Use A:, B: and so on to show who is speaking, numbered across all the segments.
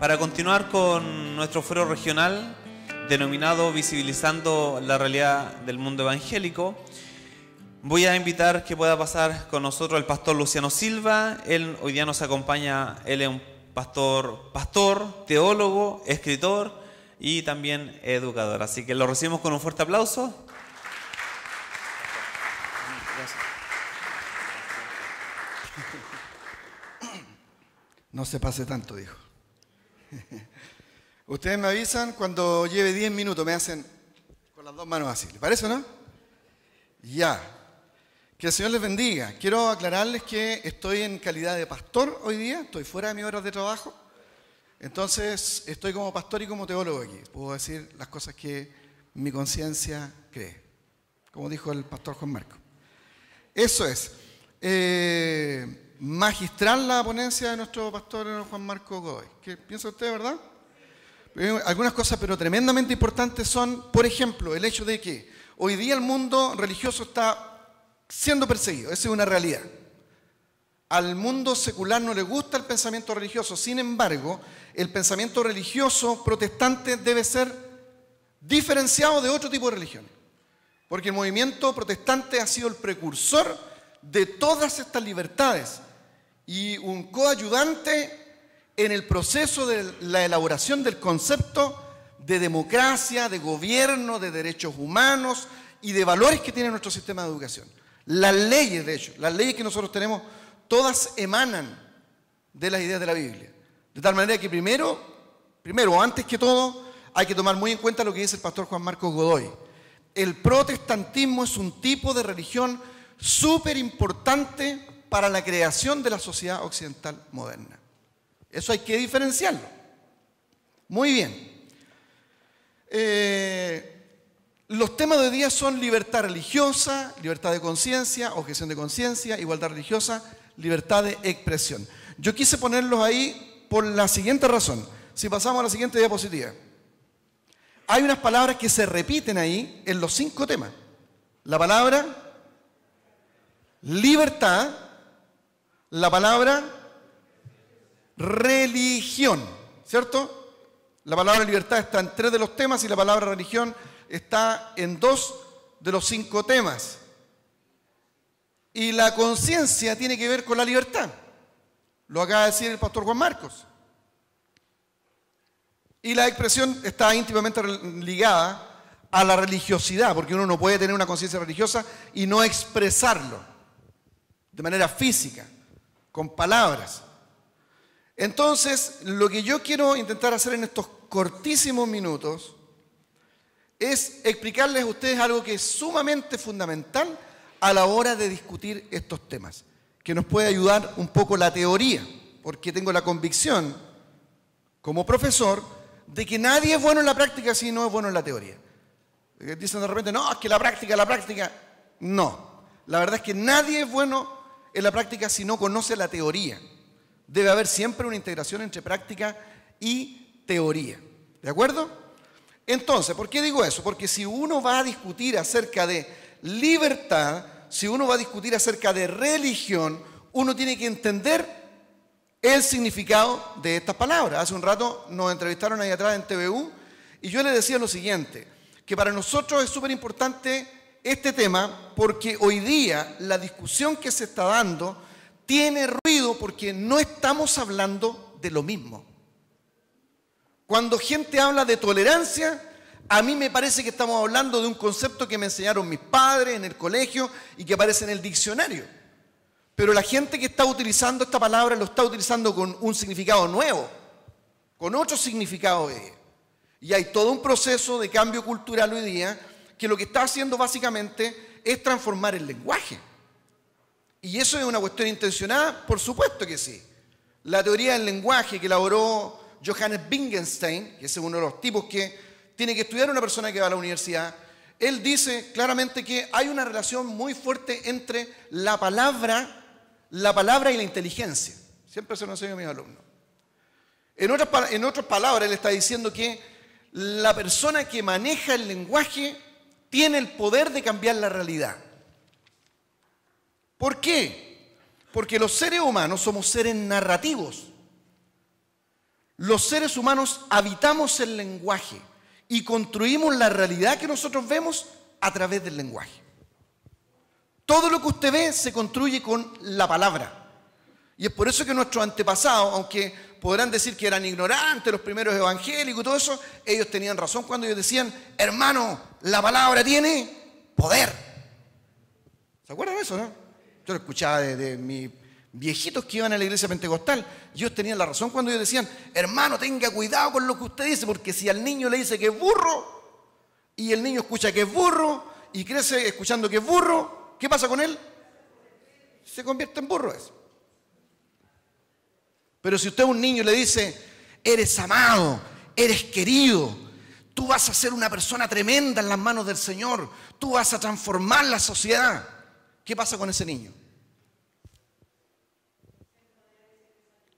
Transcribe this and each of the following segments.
A: para continuar con nuestro foro regional denominado Visibilizando la Realidad del Mundo Evangélico, voy a invitar que pueda pasar con nosotros el pastor Luciano Silva. Él hoy día nos acompaña. Él es un pastor, teólogo, escritor y también educador. Así que lo recibimos con un fuerte aplauso.
B: Gracias. No se pase tanto, dijo. Ustedes me avisan cuando lleve 10 minutos, me hacen con las dos manos así. ¿Les parece o no? Ya. Que el Señor les bendiga. Quiero aclararles que estoy en calidad de pastor hoy día, estoy fuera de mis horas de trabajo. Entonces, estoy como pastor y como teólogo aquí. Puedo decir las cosas que mi conciencia cree, como dijo el pastor Juan Marco. Eso es. Magistral la ponencia de nuestro pastor Juan Marco Godoy. ¿Qué piensa usted, verdad? Algunas cosas, pero tremendamente importantes son, por ejemplo, el hecho de que hoy día el mundo religioso está siendo perseguido. Esa es una realidad. Al mundo secular no le gusta el pensamiento religioso. Sin embargo, el pensamiento religioso protestante debe ser diferenciado de otro tipo de religión. Porque el movimiento protestante ha sido el precursor de todas estas libertades y un coayudante en el proceso de la elaboración del concepto de democracia, de gobierno, de derechos humanos y de valores que tiene nuestro sistema de educación. Las leyes, de hecho, las leyes que nosotros tenemos, todas emanan de las ideas de la Biblia. De tal manera que primero, antes que todo, hay que tomar muy en cuenta lo que dice el pastor Juan Marcos Godoy. El protestantismo es un tipo de religión súper importante para la creación de la sociedad occidental moderna. Eso hay que diferenciarlo. Muy bien. Los temas de hoy día son libertad religiosa, libertad de conciencia, objeción de conciencia, igualdad religiosa, libertad de expresión. Yo quise ponerlos ahí por la siguiente razón. Si pasamos a la siguiente diapositiva. Hay unas palabras que se repiten ahí en los 5 temas. La palabra libertad, la palabra religión, ¿cierto? La palabra libertad está en 3 de los temas y la palabra religión está en 2 de los 5 temas. Y la conciencia tiene que ver con la libertad. Lo acaba de decir el pastor Juan Marcos. Y la expresión está íntimamente ligada a la religiosidad, porque uno no puede tener una conciencia religiosa y no expresarlo de manera física, con palabras. Entonces, lo que yo quiero intentar hacer en estos cortísimos minutos es explicarles a ustedes algo que es sumamente fundamental a la hora de discutir estos temas, que nos puede ayudar un poco la teoría, porque tengo la convicción, como profesor, de que nadie es bueno en la práctica si no es bueno en la teoría. Dicen de repente, no, es que la práctica. No, la verdad es que nadie es bueno en la práctica si no conoce la teoría. Debe haber siempre una integración entre práctica y teoría. ¿De acuerdo? Entonces, ¿por qué digo eso? Porque si uno va a discutir acerca de libertad, si uno va a discutir acerca de religión, uno tiene que entender el significado de estas palabras. Hace un rato nos entrevistaron ahí atrás en TVU y yo les decía lo siguiente, que para nosotros es súper importante este tema porque hoy día la discusión que se está dando tiene ruido porque no estamos hablando de lo mismo. Cuando gente habla de tolerancia, a mí me parece que estamos hablando de un concepto que me enseñaron mis padres en el colegio y que aparece en el diccionario. Pero la gente que está utilizando esta palabra lo está utilizando con un significado nuevo, con otro significado hoy día. Y hay todo un proceso de cambio cultural hoy día que lo que está haciendo básicamente es transformar el lenguaje. ¿Y eso es una cuestión intencionada? Por supuesto que sí. La teoría del lenguaje que elaboró Johannes Wittgenstein, que es uno de los tipos que tiene que estudiar una persona que va a la universidad, él dice claramente que hay una relación muy fuerte entre la palabra y la inteligencia. Siempre se lo enseño a mis alumnos. En otras palabras, él está diciendo que la persona que maneja el lenguaje tiene el poder de cambiar la realidad. ¿Por qué? Porque los seres humanos somos seres narrativos. Los seres humanos habitamos el lenguaje y construimos la realidad que nosotros vemos a través del lenguaje. Todo lo que usted ve se construye con la palabra. Y es por eso que nuestros antepasados, aunque podrán decir que eran ignorantes, los primeros evangélicos y todo eso, ellos tenían razón cuando ellos decían, hermano, la palabra tiene poder. ¿Se acuerdan de eso, no? Yo lo escuchaba de mis viejitos que iban a la iglesia pentecostal. Ellos tenían la razón cuando ellos decían, hermano, tenga cuidado con lo que usted dice, porque si al niño le dice que es burro, y el niño escucha que es burro, y crece escuchando que es burro, ¿qué pasa con él? Se convierte en burro eso. Pero si usted a un niño le dice, eres amado, eres querido, tú vas a ser una persona tremenda en las manos del Señor, tú vas a transformar la sociedad, ¿qué pasa con ese niño?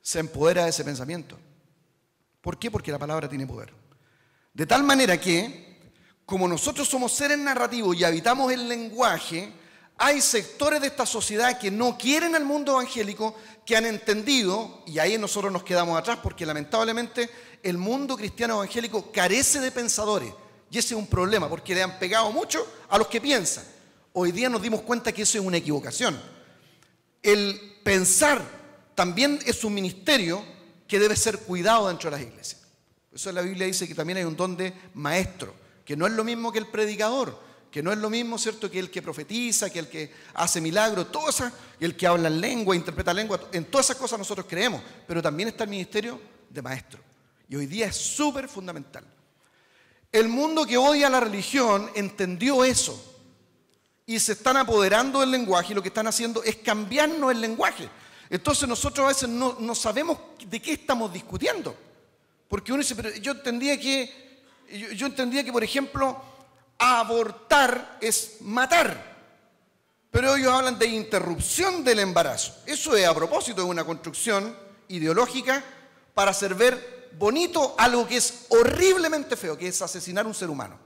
B: Se empodera de ese pensamiento. ¿Por qué? Porque la palabra tiene poder. De tal manera que, como nosotros somos seres narrativos y habitamos el lenguaje, hay sectores de esta sociedad que no quieren al mundo evangélico, que han entendido, y ahí nosotros nos quedamos atrás, porque lamentablemente el mundo cristiano evangélico carece de pensadores, y ese es un problema, porque le han pegado mucho a los que piensan. Hoy día nos dimos cuenta que eso es una equivocación. El pensar también es un ministerio que debe ser cuidado dentro de las iglesias. Por eso la Biblia dice que también hay un don de maestro, que no es lo mismo que el predicador, que no es lo mismo, ¿cierto?, que el que profetiza, que el que hace milagros, todo eso, el que habla en lengua, interpreta lengua, en todas esas cosas nosotros creemos, pero también está el ministerio de maestro. Y hoy día es súper fundamental. El mundo que odia la religión entendió eso y se están apoderando del lenguaje, y lo que están haciendo es cambiarnos el lenguaje. Entonces nosotros a veces no sabemos de qué estamos discutiendo. Porque uno dice, pero yo entendía que, por ejemplo, abortar es matar. Pero ellos hablan de interrupción del embarazo. Eso es a propósito de una construcción ideológica para hacer ver bonito algo que es horriblemente feo, que es asesinar a un ser humano.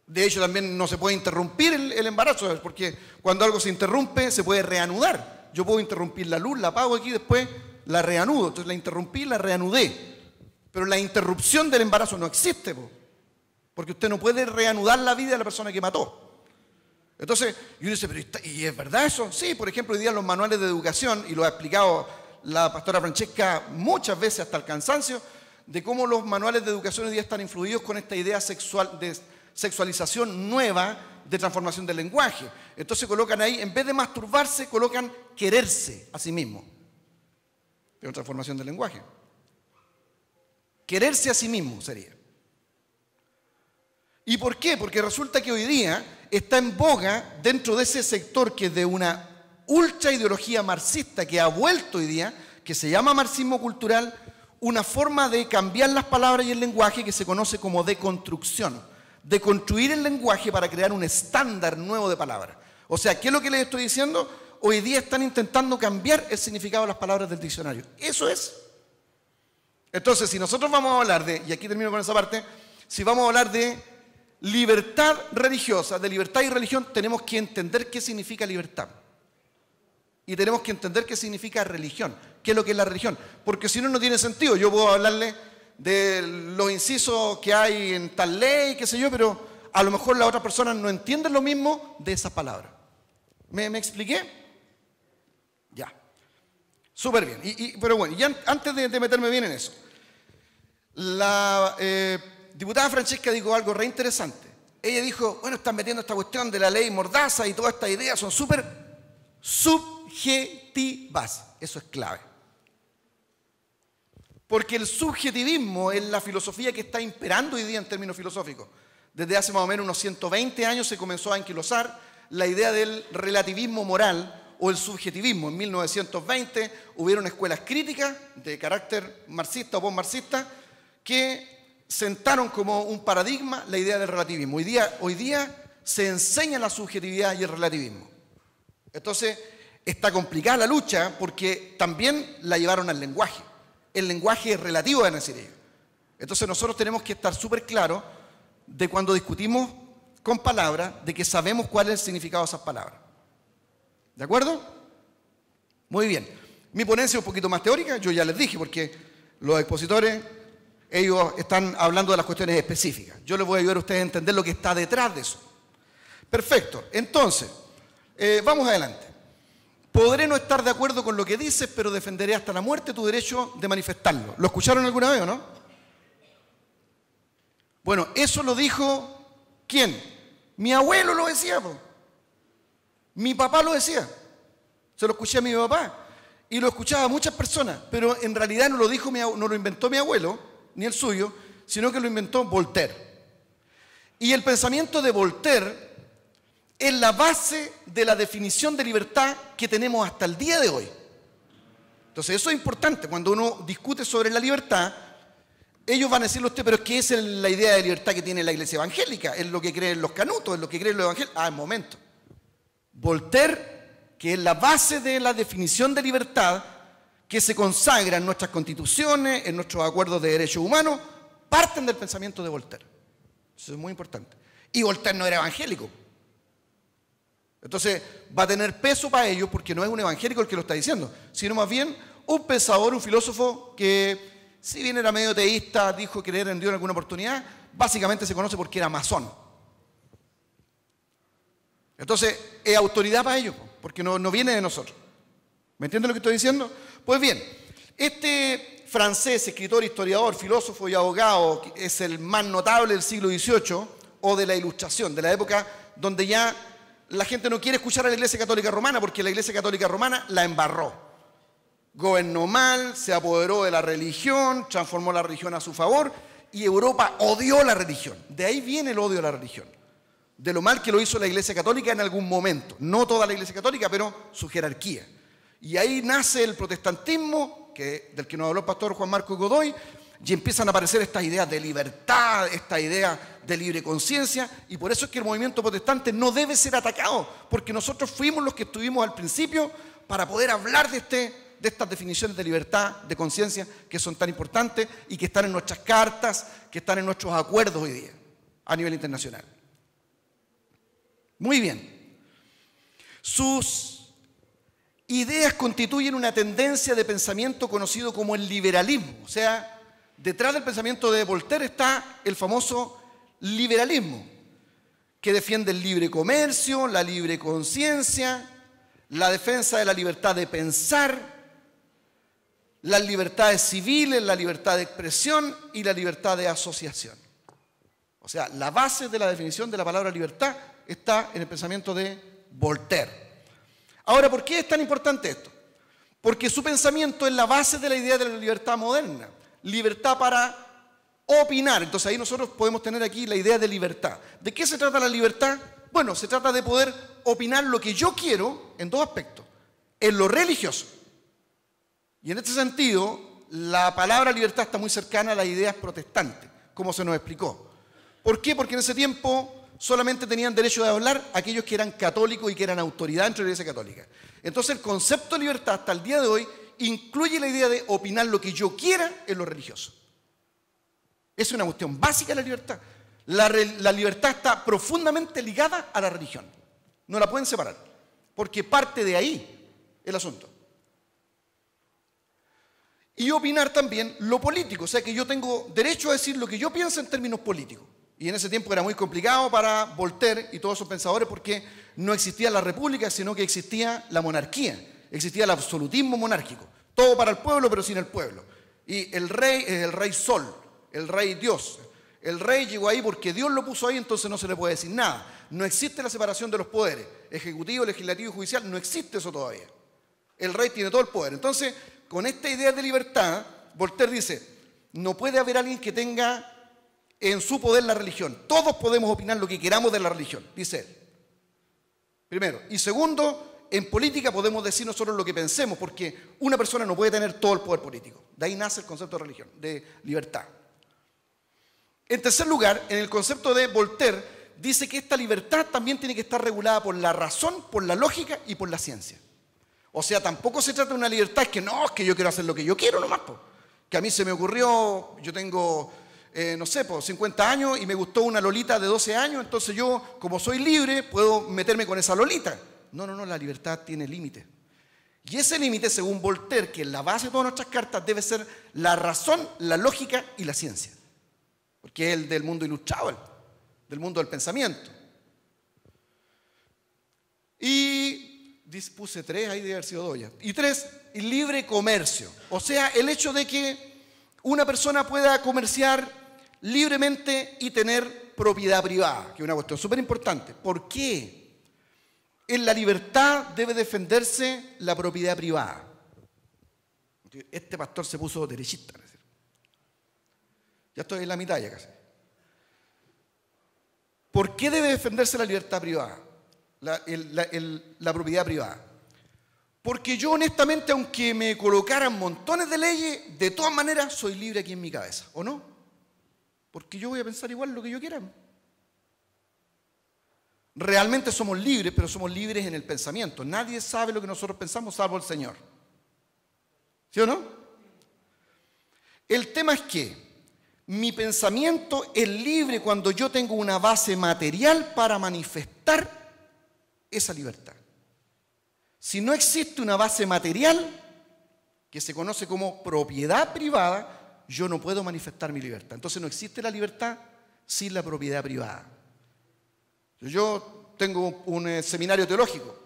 B: De hecho, también no se puede interrumpir el embarazo, porque cuando algo se interrumpe se puede reanudar. Yo puedo interrumpir la luz, la apago aquí, después la reanudo. Entonces la interrumpí, la reanudé. Pero la interrupción del embarazo no existe, porque usted no puede reanudar la vida de la persona que mató. Entonces, y uno dice, pero ¿y es verdad eso? Sí, por ejemplo, hoy día los manuales de educación, y lo ha explicado la pastora Francesca muchas veces hasta el cansancio, de cómo los manuales de educación hoy día están influidos con esta idea sexual, de sexualización nueva, de transformación del lenguaje. Entonces colocan ahí, en vez de masturbarse, colocan quererse a sí mismo. Es una transformación del lenguaje. Quererse a sí mismo sería. ¿Y por qué? Porque resulta que hoy día está en boga, dentro de ese sector que es de una ultra ideología marxista que ha vuelto hoy día, que se llama marxismo cultural, una forma de cambiar las palabras y el lenguaje que se conoce como deconstrucción, de construir el lenguaje para crear un estándar nuevo de palabras. O sea, ¿qué es lo que les estoy diciendo? Hoy día están intentando cambiar el significado de las palabras del diccionario. Eso es. Entonces, si nosotros vamos a hablar de, y aquí termino con esa parte, si vamos a hablar de libertad religiosa, de libertad y religión, tenemos que entender qué significa libertad. Y tenemos que entender qué significa religión, qué es lo que es la religión. Porque si no, no tiene sentido. Yo puedo hablarle de los incisos que hay en tal ley, qué sé yo, pero a lo mejor las otras personas no entienden lo mismo de esas palabras. ¿Me expliqué? Ya. Súper bien. Pero bueno, ya antes de meterme bien en eso, la diputada Francesca dijo algo re interesante. Ella dijo, bueno, están metiendo esta cuestión de la ley Mordaza y todas estas ideas son súper subjetivas. Eso es clave. Porque el subjetivismo es la filosofía que está imperando hoy día en términos filosóficos. Desde hace más o menos unos 120 años se comenzó a anquilosar la idea del relativismo moral o el subjetivismo. En 1920 hubieron escuelas críticas de carácter marxista o postmarxista que sentaron como un paradigma la idea del relativismo. Hoy día se enseña la subjetividad y el relativismo. Entonces está complicada la lucha porque también la llevaron al lenguaje. El lenguaje es relativo, van a decir ellos. Entonces nosotros tenemos que estar súper claros de cuando discutimos con palabras, de que sabemos cuál es el significado de esas palabras. ¿De acuerdo? Muy bien. Mi ponencia es un poquito más teórica, yo ya les dije, porque Los expositores, ellos están hablando de las cuestiones específicas. Yo les voy a ayudar a ustedes a entender lo que está detrás de eso. Perfecto. Entonces, vamos adelante. Podré no estar de acuerdo con lo que dices, pero defenderé hasta la muerte tu derecho de manifestarlo. ¿Lo escucharon alguna vez o no? Bueno, eso lo dijo ¿quién? Mi abuelo lo decía, po. Mi papá lo decía. Se lo escuché a mi papá. Y lo escuchaba a muchas personas. Pero en realidad no lo inventó mi abuelo, ni el suyo, sino que lo inventó Voltaire. Y el pensamiento de Voltaire es la base de la definición de libertad que tenemos hasta el día de hoy. Entonces eso es importante. Cuando uno discute sobre la libertad, ellos van a decirle a usted, pero es que esa es la idea de libertad que tiene la iglesia evangélica, es lo que creen los canutos, es lo que creen los evangélicos. Un momento. Voltaire, que es la base de la definición de libertad que se consagra en nuestras constituciones, en nuestros acuerdos de derechos humanos, parten del pensamiento de Voltaire. Eso es muy importante. Y Voltaire no era evangélico. Entonces va a tener peso para ellos porque no es un evangélico el que lo está diciendo, sino más bien un pensador, un filósofo que, si bien era medio teísta, dijo creer en Dios en alguna oportunidad, básicamente se conoce porque era masón. Entonces es autoridad para ellos, porque no viene de nosotros. ¿Me entienden lo que estoy diciendo? Pues bien, este francés, escritor, historiador, filósofo y abogado, que es el más notable del siglo XVIII o de la Ilustración, de la época donde ya la gente no quiere escuchar a la Iglesia Católica Romana porque la Iglesia Católica Romana la embarró. Gobernó mal, se apoderó de la religión, transformó la religión a su favor y Europa odió la religión. De ahí viene el odio a la religión. De lo mal que lo hizo la Iglesia Católica en algún momento. No toda la Iglesia Católica, pero su jerarquía. Y ahí nace el protestantismo, del que nos habló el pastor Juan Marcos Godoy, y empiezan a aparecer estas ideas de libertad, esta idea de libre conciencia, y por eso es que el movimiento protestante no debe ser atacado, porque nosotros fuimos los que estuvimos al principio para poder hablar de estas definiciones de libertad, de conciencia, que son tan importantes y que están en nuestras cartas, que están en nuestros acuerdos hoy día, a nivel internacional. Muy bien. Sus ideas constituyen una tendencia de pensamiento conocido como el liberalismo, o sea, detrás del pensamiento de Voltaire está el famoso liberalismo, que defiende el libre comercio, la libre conciencia, la defensa de la libertad de pensar, las libertades civiles, la libertad de expresión y la libertad de asociación. O sea, la base de la definición de la palabra libertad está en el pensamiento de Voltaire. Ahora, ¿por qué es tan importante esto? Porque su pensamiento es la base de la idea de la libertad moderna. Libertad para opinar. Entonces ahí nosotros podemos tener aquí la idea de libertad. ¿De qué se trata la libertad? Bueno, se trata de poder opinar lo que yo quiero en dos aspectos. En lo religioso. Y en este sentido, la palabra libertad está muy cercana a las ideas protestantes, como se nos explicó. ¿Por qué? Porque en ese tiempo solamente tenían derecho de hablar aquellos que eran católicos y que eran autoridad dentro de la Iglesia Católica. Entonces el concepto de libertad hasta el día de hoy incluye la idea de opinar lo que yo quiera en lo religioso. Es una cuestión básica de la libertad. La libertad está profundamente ligada a la religión. No la pueden separar, porque parte de ahí el asunto. Y opinar también lo político, o sea que yo tengo derecho a decir lo que yo pienso en términos políticos. Y en ese tiempo era muy complicado para Voltaire y todos sus pensadores porque no existía la república, sino que existía la monarquía. Existía el absolutismo monárquico. Todo para el pueblo, pero sin el pueblo. Y el rey es el rey sol, el rey Dios. El rey llegó ahí porque Dios lo puso ahí, entonces no se le puede decir nada. No existe la separación de los poderes. Ejecutivo, legislativo y judicial, no existe eso todavía. El rey tiene todo el poder. Entonces, con esta idea de libertad, Voltaire dice, no puede haber alguien que tenga en su poder la religión. Todos podemos opinar lo que queramos de la religión, dice él. Primero. Y segundo, en política podemos decir nosotros lo que pensemos, porque una persona no puede tener todo el poder político. De ahí nace el concepto de religión, de libertad. En tercer lugar, en el concepto de Voltaire, dice que esta libertad también tiene que estar regulada por la razón, por la lógica y por la ciencia. O sea, tampoco se trata de una libertad, es que yo quiero hacer lo que yo quiero nomás, po. Que a mí se me ocurrió, yo tengo, 50 años y me gustó una lolita de 12 años, entonces yo, como soy libre, puedo meterme con esa lolita. No, la libertad tiene límites. Y ese límite, según Voltaire, que es la base de todas nuestras cartas, debe ser la razón, la lógica y la ciencia. Porque es el del mundo ilustrado, del mundo del pensamiento. Y puse 3, ahí debe haber sido 2 ya. Y 3, el libre comercio. O sea, el hecho de que una persona pueda comerciar libremente y tener propiedad privada, que es una cuestión súper importante. ¿Por qué? En la libertad debe defenderse la propiedad privada. Este pastor se puso derechista. Ya estoy en la mitad ya casi. ¿Por qué debe defenderse la libertad privada? La propiedad privada. Porque yo honestamente, aunque me colocaran montones de leyes, de todas maneras soy libre aquí en mi cabeza, ¿o no? Porque yo voy a pensar igual lo que yo quiera. Realmente somos libres, pero somos libres en el pensamiento. Nadie sabe lo que nosotros pensamos salvo el Señor. ¿Sí o no? El tema es que mi pensamiento es libre cuando yo tengo una base material para manifestar esa libertad. Si no existe una base material, que se conoce como propiedad privada, yo no puedo manifestar mi libertad. Entonces no existe la libertad sin la propiedad privada. Yo tengo un seminario teológico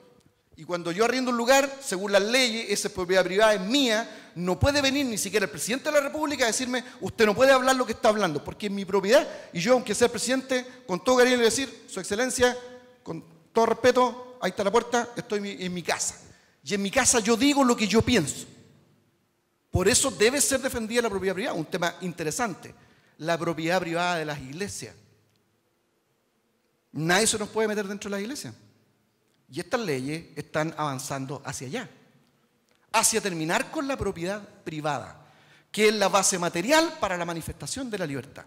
B: y cuando yo arriendo un lugar, según las leyes, esa propiedad privada es mía, no puede venir ni siquiera el presidente de la República a decirme, usted no puede hablar lo que está hablando, porque es mi propiedad y yo, aunque sea el presidente, con todo cariño le voy a decir, Su Excelencia, con todo respeto, ahí está la puerta, estoy en mi casa. Y en mi casa yo digo lo que yo pienso. Por eso debe ser defendida la propiedad privada, un tema interesante, la propiedad privada de las iglesias. Nadie se nos puede meter dentro de la iglesia. Y estas leyes están avanzando hacia allá, hacia terminar con la propiedad privada, que es la base material para la manifestación de la libertad.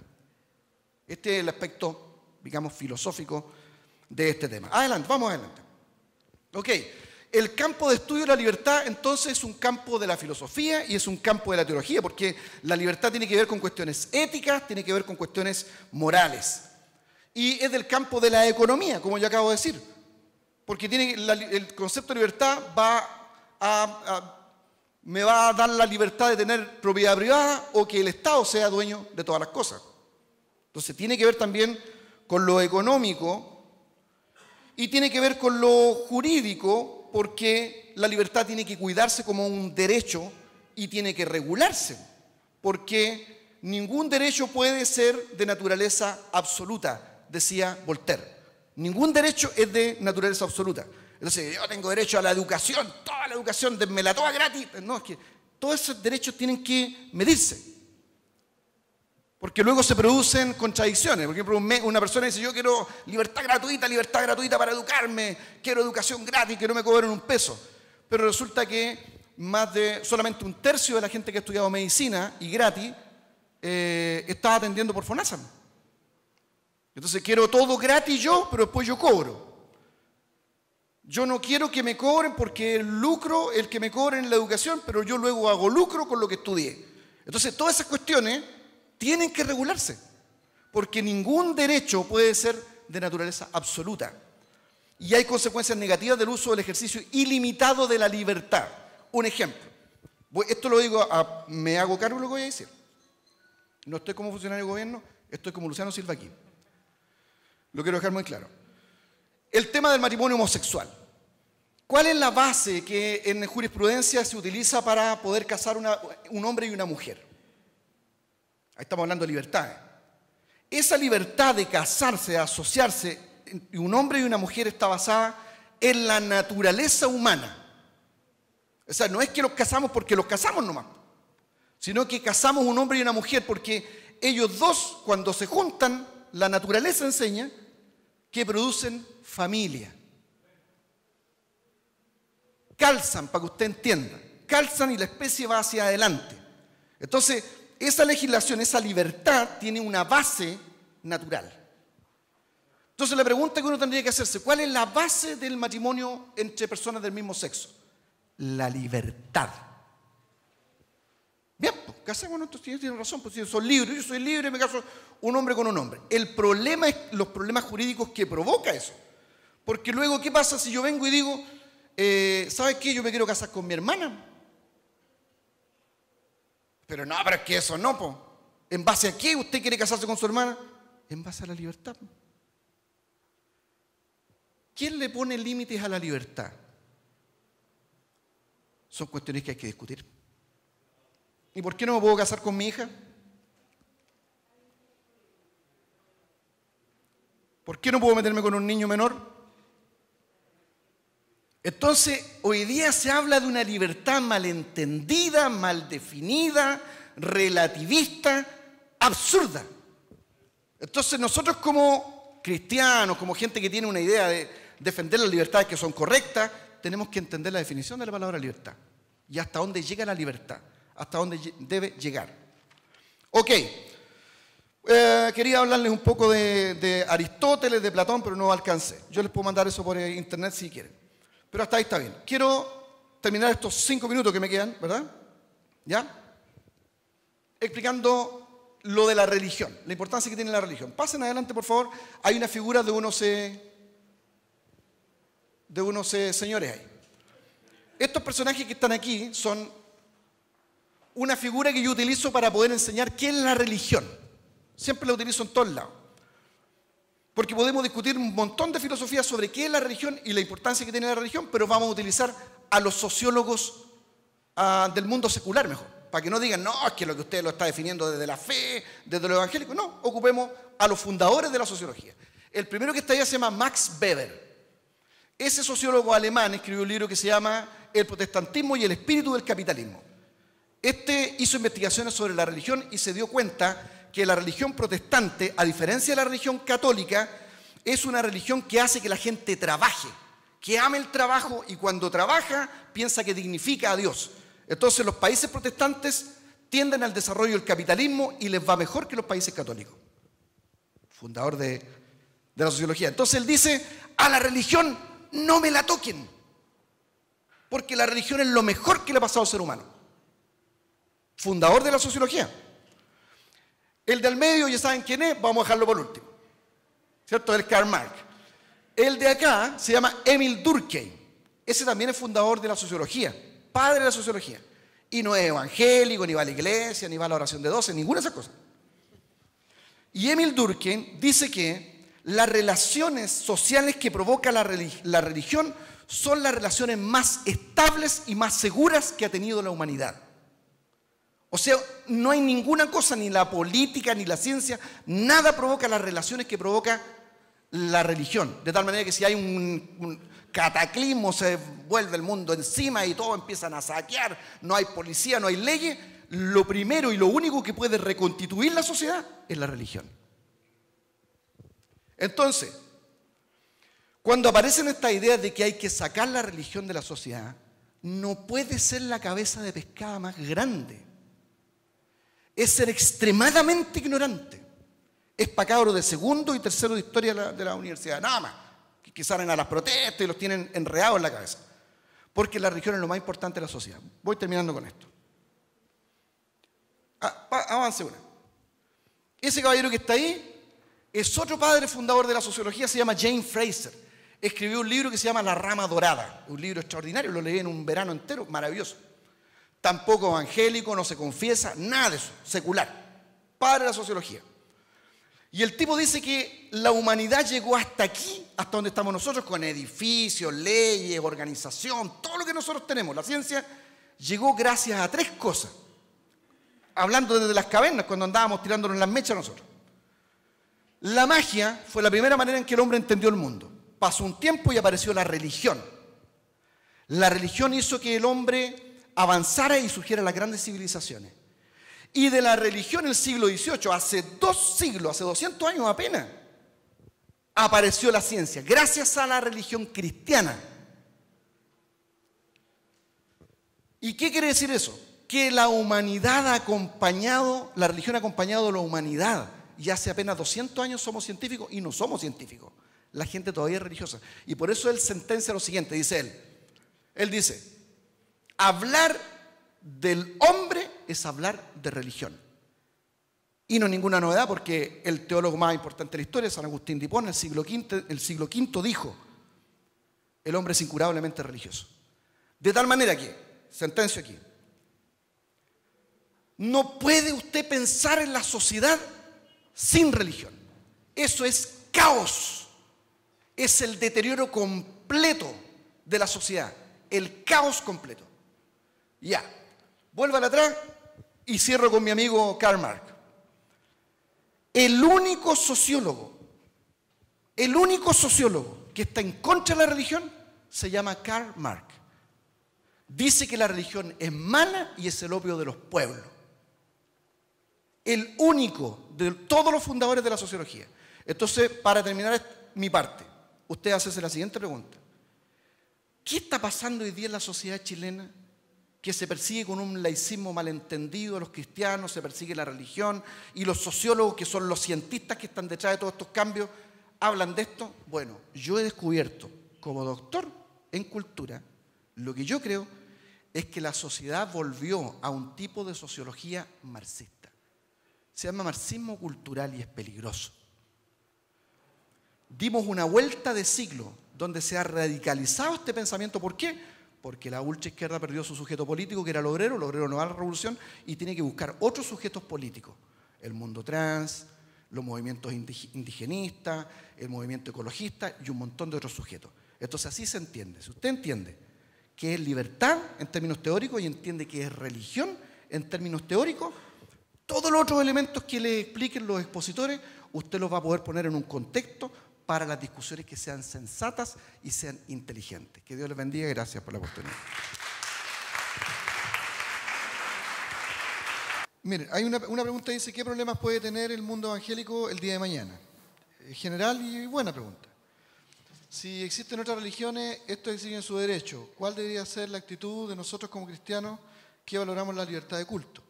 B: Este es el aspecto, digamos, filosófico de este tema. Adelante, vamos adelante. Ok, el campo de estudio de la libertad entonces es un campo de la filosofía y es un campo de la teología, porque la libertad tiene que ver con cuestiones éticas, tiene que ver con cuestiones morales. Y es del campo de la economía, como yo acabo de decir. Porque el concepto de libertad me va a dar la libertad de tener propiedad privada o que el Estado sea dueño de todas las cosas. Entonces tiene que ver también con lo económico y tiene que ver con lo jurídico, porque la libertad tiene que cuidarse como un derecho y tiene que regularse, porque ningún derecho puede ser de naturaleza absoluta, decía Voltaire. Ningún derecho es de naturaleza absoluta. Entonces, yo tengo derecho a la educación, toda la educación, denmela toda gratis. No, es que todos esos derechos tienen que medirse. Porque luego se producen contradicciones. Por ejemplo, una persona dice, yo quiero libertad gratuita para educarme, quiero educación gratis, que no me cobren un peso. Pero resulta que solamente 1/3 de la gente que ha estudiado medicina y gratis está atendiendo por FONASA. Entonces quiero todo gratis yo, pero después yo cobro. Yo no quiero que me cobren porque el lucro, el que me cobren en la educación, pero yo luego hago lucro con lo que estudié. Entonces todas esas cuestiones tienen que regularse, porque ningún derecho puede ser de naturaleza absoluta. Y hay consecuencias negativas del uso del ejercicio ilimitado de la libertad. Un ejemplo. Esto lo digo, me hago cargo de lo que voy a decir. No estoy como funcionario de gobierno, estoy como Luciano Silva aquí. Lo quiero dejar muy claro. El tema del matrimonio homosexual. ¿Cuál es la base que en jurisprudencia se utiliza para poder casar un hombre y una mujer? Ahí estamos hablando de libertades. Esa libertad de casarse, de asociarse, un hombre y una mujer está basada en la naturaleza humana. O sea, no es que los casamos porque los casamos nomás, sino que casamos un hombre y una mujer porque ellos dos, cuando se juntan, la naturaleza enseña que producen familia. Calzan, para que usted entienda. Calzan y la especie va hacia adelante. Entonces, esa legislación, esa libertad, tiene una base natural. Entonces, la pregunta que uno tendría que hacerse, ¿cuál es la base del matrimonio entre personas del mismo sexo? La libertad. Bien, pues, casémonos, entonces tienen razón, pues si son libres, yo soy libre, me caso un hombre con un hombre. El problema es los problemas jurídicos que provoca eso. Porque luego, ¿qué pasa si yo vengo y digo, ¿Sabes qué? Yo me quiero casar con mi hermana. Pero no, pero es que eso no, po. ¿En base a qué usted quiere casarse con su hermana? En base a la libertad. ¿Quién le pone límites a la libertad? Son cuestiones que hay que discutir. ¿Y por qué no me puedo casar con mi hija? ¿Por qué no puedo meterme con un niño menor? Entonces, hoy día se habla de una libertad malentendida, mal definida, relativista, absurda. Entonces, nosotros como cristianos, como gente que tiene una idea de defender las libertades que son correctas, tenemos que entender la definición de la palabra libertad y hasta dónde llega la libertad, hasta dónde debe llegar. Ok. Quería hablarles un poco de Aristóteles, de Platón, pero no alcancé. Yo les puedo mandar eso por internet si quieren. Pero hasta ahí está bien. Quiero terminar estos 5 minutos que me quedan, ¿verdad? ¿Ya? Explicando lo de la religión, la importancia que tiene la religión. Pasen adelante, por favor. Hay una figura de unos señores ahí. Estos personajes que están aquí son una figura que yo utilizo para poder enseñar qué es la religión. Siempre la utilizo en todos lados. Porque podemos discutir un montón de filosofías sobre qué es la religión y la importancia que tiene la religión, pero vamos a utilizar a los sociólogos del mundo secular mejor. Para que no digan, no, es que lo que usted lo está definiendo desde la fe, desde lo evangélico. No, ocupemos a los fundadores de la sociología. El primero que está ahí se llama Max Weber. Ese sociólogo alemán escribió un libro que se llama El protestantismo y el espíritu del capitalismo. Este hizo investigaciones sobre la religión y se dio cuenta que la religión protestante, a diferencia de la religión católica, es una religión que hace que la gente trabaje, que ame el trabajo y cuando trabaja piensa que dignifica a Dios. Entonces los países protestantes tienden al desarrollo del capitalismo y les va mejor que los países católicos. Fundador de la sociología. Entonces él dice, a la religión no me la toquen, porque la religión es lo mejor que le ha pasado al ser humano. Fundador de la sociología. El del medio, ya saben quién es, vamos a dejarlo por último. ¿Cierto? El Karl Marx. El de acá se llama Emil Durkheim. Ese también es fundador de la sociología, padre de la sociología. Y no es evangélico, ni va a la iglesia, ni va a la oración de 12, ninguna de esas cosas. Y Emil Durkheim dice que las relaciones sociales que provoca la religión son las relaciones más estables y más seguras que ha tenido la humanidad. O sea, no hay ninguna cosa, ni la política, ni la ciencia, nada provoca las relaciones que provoca la religión. De tal manera que si hay un cataclismo, se vuelve el mundo encima y todos empiezan a saquear, no hay policía, no hay leyes, lo primero y lo único que puede reconstituir la sociedad es la religión. Entonces, cuando aparecen estas ideas de que hay que sacar la religión de la sociedad, no puede ser la cabeza de pescada más grande. Es ser extremadamente ignorante. Es para cabros de segundo y tercero de historia de la universidad, nada más. Que salen a las protestas y los tienen enredados en la cabeza. Porque la religión es lo más importante de la sociedad. Voy terminando con esto. Avance una. Ese caballero que está ahí es otro padre fundador de la sociología, se llama James Fraser. Escribió un libro que se llama La Rama Dorada. Un libro extraordinario, lo leí en un verano entero, maravilloso. Tampoco evangélico, no se confiesa, nada de eso, secular. Padre de la sociología. Y el tipo dice que la humanidad llegó hasta aquí, hasta donde estamos nosotros, con edificios, leyes, organización, todo lo que nosotros tenemos. La ciencia llegó gracias a 3 cosas. Hablando desde las cavernas, cuando andábamos tirándonos las mechas nosotros. La magia fue la primera manera en que el hombre entendió el mundo. Pasó un tiempo y apareció la religión. La religión hizo que el hombre avanzara y surgiera las grandes civilizaciones. Y de la religión el siglo XVIII, hace 2 siglos, hace 200 años apenas, apareció la ciencia, gracias a la religión cristiana. ¿Y qué quiere decir eso? Que la humanidad ha acompañado, la religión ha acompañado a la humanidad. Y hace apenas 200 años somos científicos y no somos científicos. La gente todavía es religiosa. Y por eso él sentencia lo siguiente, dice él. Él dice, hablar del hombre es hablar de religión. Y no es ninguna novedad porque el teólogo más importante de la historia, San Agustín de Hipona, el siglo V dijo, el hombre es incurablemente religioso. De tal manera que, sentencio aquí, no puede usted pensar en la sociedad sin religión. Eso es caos. Es el deterioro completo de la sociedad. El caos completo. Ya. Vuelvan atrás y cierro con mi amigo Karl Marx. El único sociólogo que está en contra de la religión se llama Karl Marx. Dice que la religión es mala y es el opio de los pueblos. El único de todos los fundadores de la sociología. Entonces, para terminar mi parte, usted hace la siguiente pregunta. ¿Qué está pasando hoy día en la sociedad chilena? Que se persigue con un laicismo malentendido a los cristianos, se persigue la religión, y los sociólogos, que son los cientistas que están detrás de todos estos cambios, hablan de esto. Bueno, yo he descubierto, como doctor en cultura, lo que yo creo es que la sociedad volvió a un tipo de sociología marxista. Se llama marxismo cultural y es peligroso. Dimos una vuelta de siglo donde se ha radicalizado este pensamiento. ¿Por qué? Porque la ultraizquierda perdió su sujeto político, que era el obrero no va a la revolución y tiene que buscar otros sujetos políticos. El mundo trans, los movimientos indigenistas, el movimiento ecologista y un montón de otros sujetos. Entonces así se entiende. Si usted entiende que es libertad en términos teóricos y entiende que es religión en términos teóricos, todos los otros elementos que le expliquen los expositores, usted los va a poder poner en un contexto para las discusiones que sean sensatas y sean inteligentes. Que Dios les bendiga y gracias por la oportunidad. Miren, hay una pregunta que dice, ¿qué problemas puede tener el mundo evangélico el día de mañana? General y buena pregunta. Si existen otras religiones, estos exigen su derecho. ¿Cuál debería ser la actitud de nosotros como cristianos que valoramos la libertad de culto?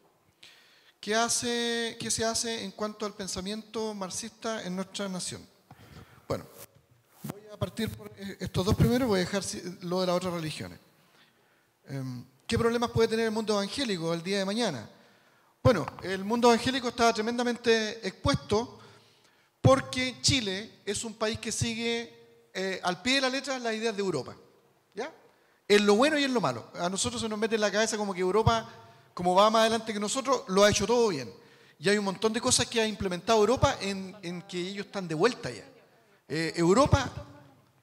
B: ¿Qué se hace en cuanto al pensamiento marxista en nuestra nación? Bueno, voy a partir por estos dos primeros, voy a dejar lo de las otras religiones. ¿Qué problemas puede tener el mundo evangélico el día de mañana? Bueno, el mundo evangélico está tremendamente expuesto porque Chile es un país que sigue al pie de la letra las ideas de Europa. ¿Ya? En lo bueno y en lo malo. A nosotros se nos mete en la cabeza como que Europa, como va más adelante que nosotros, lo ha hecho todo bien. Y hay un montón de cosas que ha implementado Europa en que ellos están de vuelta ya. Europa,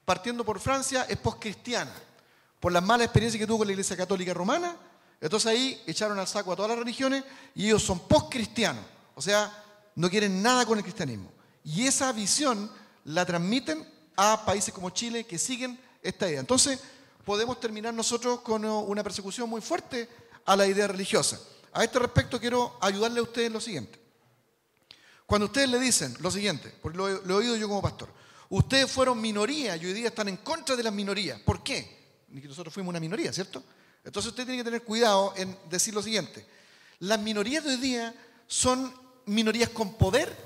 B: partiendo por Francia, es postcristiana. Por las malas experiencias que tuvo con la Iglesia Católica Romana, entonces ahí echaron al saco a todas las religiones y ellos son postcristianos. O sea, no quieren nada con el cristianismo. Y esa visión la transmiten a países como Chile que siguen esta idea. Entonces, podemos terminar nosotros con una persecución muy fuerte a la idea religiosa. A este respecto quiero ayudarle a ustedes lo siguiente. Cuando ustedes le dicen lo siguiente, porque lo he oído yo como pastor, ustedes fueron minoría y hoy día están en contra de las minorías. ¿Por qué? Ni que nosotros fuimos una minoría, ¿cierto? Entonces usted tiene que tener cuidado en decir lo siguiente. Las minorías de hoy día son minorías con poder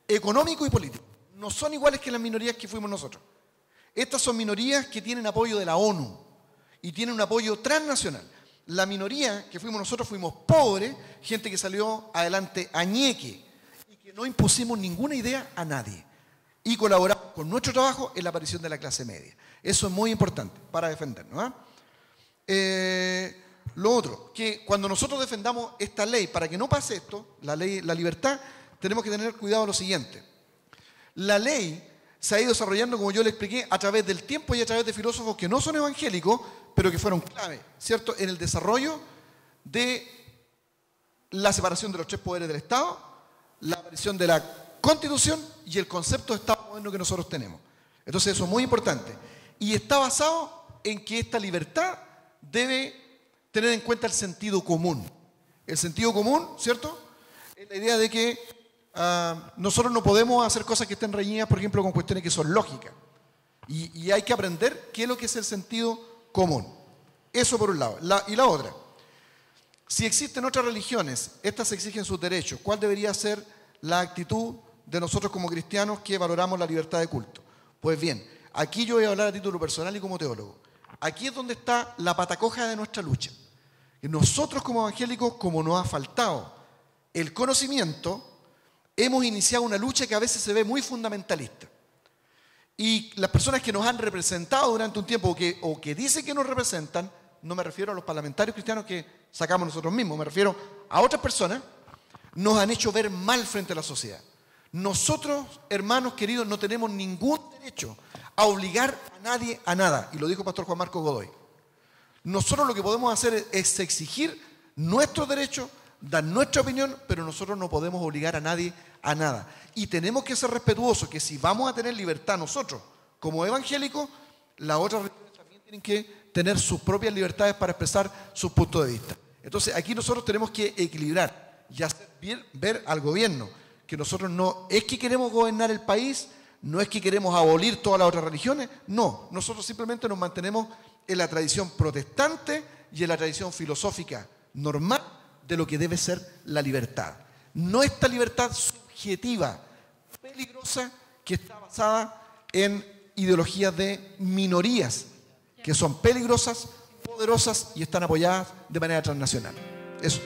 B: económico y político. No son iguales que las minorías que fuimos nosotros. Estas son minorías que tienen apoyo de la ONU y tienen un apoyo transnacional. La minoría que fuimos nosotros fuimos pobres, gente que salió adelante a ñeque y que no impusimos ninguna idea a nadie. Y colaboramos con nuestro trabajo en la aparición de la clase media. Eso es muy importante para defendernos. Lo otro, que cuando nosotros defendamos esta ley, para que no pase esto, la ley, la libertad, tenemos que tener cuidado lo siguiente. La ley se ha ido desarrollando, como yo le expliqué, a través del tiempo y a través de filósofos que no son evangélicos, pero que fueron clave, ¿cierto?, en el desarrollo de la separación de los tres poderes del Estado, la aparición de la Constitución y el concepto de Estado moderno que nosotros tenemos. Entonces eso es muy importante. Y está basado en que esta libertad debe tener en cuenta el sentido común. El sentido común, ¿cierto?, es la idea de que nosotros no podemos hacer cosas que estén reñidas, por ejemplo, con cuestiones que son lógicas. Y hay que aprender qué es lo que es el sentido común. Eso por un lado. Y la otra, si existen otras religiones, estas exigen sus derechos. ¿Cuál debería ser la actitud de nosotros como cristianos que valoramos la libertad de culto? Pues bien, aquí yo voy a hablar a título personal y como teólogo. Aquí es donde está la patacoja de nuestra lucha. Nosotros como evangélicos, como nos ha faltado el conocimiento, hemos iniciado una lucha que a veces se ve muy fundamentalista. Y las personas que nos han representado durante un tiempo o que dicen que nos representan, no me refiero a los parlamentarios cristianos que sacamos nosotros mismos, me refiero a otras personas, nos han hecho ver mal frente a la sociedad. Nosotros, hermanos queridos, no tenemos ningún derecho a obligar a nadie a nada. Y lo dijo el pastor Juan Marco Godoy. Nosotros lo que podemos hacer es exigir nuestros derechos, dar nuestra opinión, pero nosotros no podemos obligar a nadie a nada. Y tenemos que ser respetuosos, que si vamos a tener libertad nosotros, como evangélicos, las otras religiones también tienen que tener sus propias libertades para expresar sus puntos de vista. Entonces aquí nosotros tenemos que equilibrar y hacer ver al gobierno que nosotros no es que queremos gobernar el país, no es que queremos abolir todas las otras religiones, no, nosotros simplemente nos mantenemos en la tradición protestante y en la tradición filosófica normal de lo que debe ser la libertad. No esta libertad subjetiva, peligrosa, que está basada en ideologías de minorías, que son peligrosas, poderosas y están apoyadas de manera transnacional. Eso.